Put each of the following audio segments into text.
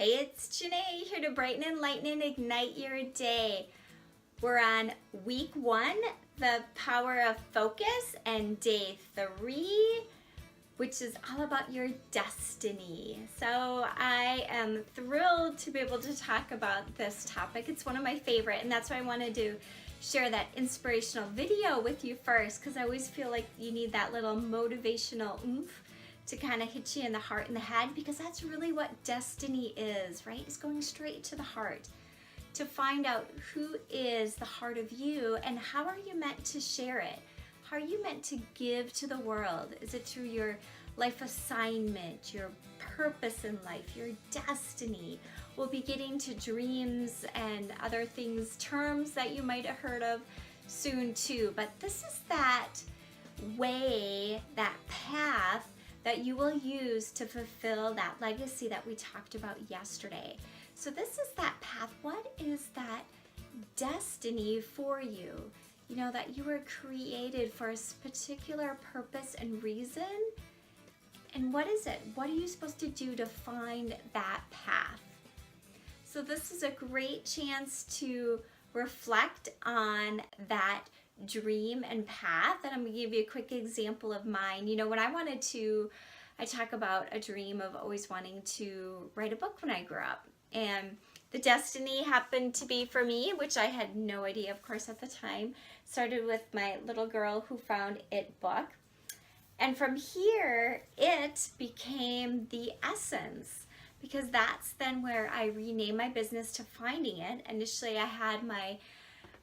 Hey, it's Janae here to brighten, enlighten, and ignite your day. We're on week 1, the power of focus, and day 3, which is all about your destiny. So I am thrilled to be able to talk about this topic. It's one of my favorite, and that's why I wanted to share that inspirational video with you first, because I always feel like you need that little motivational oomph to kind of hit you in the heart and the head, because that's really what destiny is, right? It's going straight to the heart to find out who is the heart of you and how are you meant to share it? How are you meant to give to the world? Is it through your life assignment, your purpose in life, your destiny? We'll be getting to dreams and other things, terms that you might have heard of soon too, but this is that way, that path that you will use to fulfill that legacy that we talked about yesterday. So this is that path. What is that destiny for you? You know, that you were created for a particular purpose and reason. And what is it? What are you supposed to do to find that path? So this is a great chance to reflect on that dream and path. And I'm gonna give you a quick example of mine. You know, when I talk about a dream of always wanting to write a book when I grew up. And the destiny happened to be for me, which I had no idea, of course, at the time. Started with my little girl who found It book. And from here, it became the essence, because that's then where I renamed my business to Finding It. Initially, I had my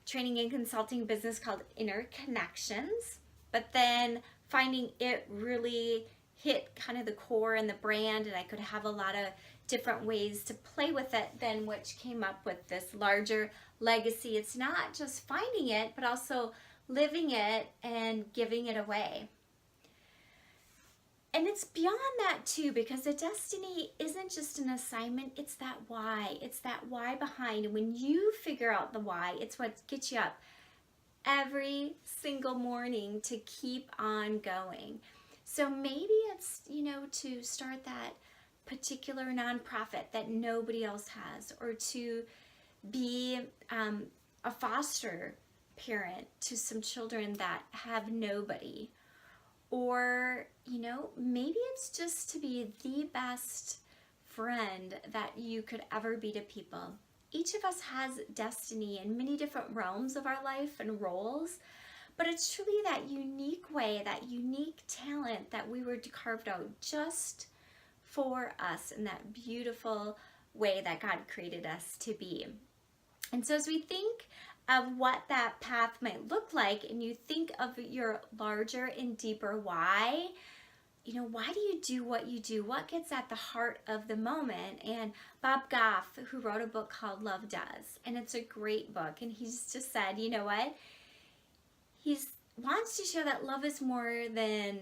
training and consulting business called Inner Connections, but then Finding It really hit kind of the core and the brand, and I could have a lot of different ways to play with it, then which came up with this larger legacy. It's not just finding it, but also living it and giving it away. And it's beyond that too, because the destiny isn't just an assignment, it's that why. It's that why behind. And when you figure out the why, it's what gets you up every single morning to keep on going. So maybe it's, you know, to start that particular nonprofit that nobody else has, or to be a foster parent to some children that have nobody. Or, you know, maybe it's just to be the best friend that you could ever be to people. Each of us has destiny in many different realms of our life and roles, but it's truly that unique way, that unique talent that we were carved out just for us in that beautiful way that God created us to be. And so as we think of what that path might look like, and you think of your larger and deeper why, you know, why do you do what you do? What gets at the heart of the moment? And Bob Goff, who wrote a book called Love Does, and it's a great book, and he's just said, you know what? He wants to show that love is more than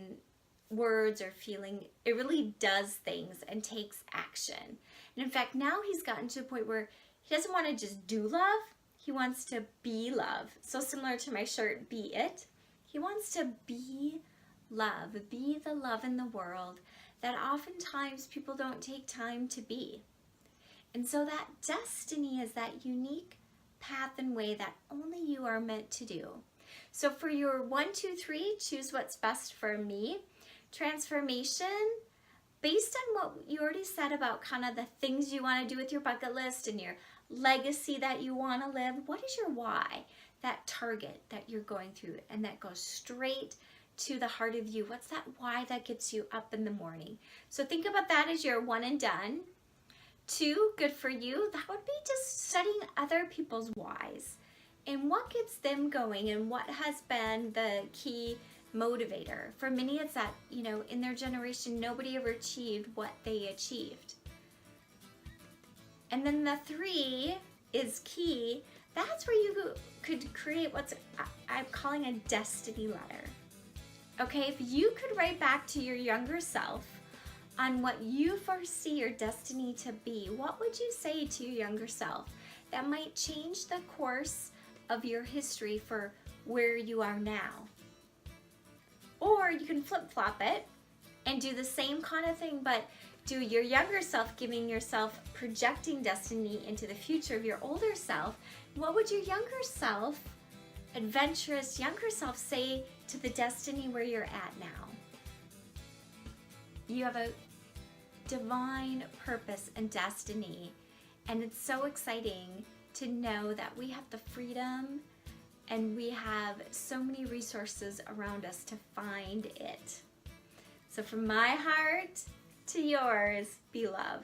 words or feeling. It really does things and takes action. And in fact, now he's gotten to a point where he doesn't want to just do love, he wants to be love. So similar to my shirt, Be It. He wants to be love, be the love in the world that oftentimes people don't take time to be. And so that destiny is that unique path and way that only you are meant to do. So for your 1, 2, 3, choose what's best for me. Transformation, based on what you already said about kind of the things you want to do with your bucket list and your legacy that you want to live, what is your why? That target that you're going through, and that goes straight to the heart of you. What's that why that gets you up in the morning? So think about that as your 1 and done. 2, good for you, that would be just studying other people's whys and what gets them going and what has been the key motivator. For many, it's that, you know, in their generation, nobody ever achieved what they achieved. And then the 3 is key. That's where you could create what's I'm calling a destiny letter. Okay, if you could write back to your younger self on what you foresee your destiny to be, what would you say to your younger self that might change the course of your history for where you are now? Or you can flip-flop it and do the same kind of thing, but do your younger self, giving yourself, projecting destiny into the future of your older self, what would your younger self, adventurous younger self, say to the destiny where you're at now? You have a divine purpose and destiny, and it's so exciting to know that we have the freedom and we have so many resources around us to find it. So from my heart to yours, be love.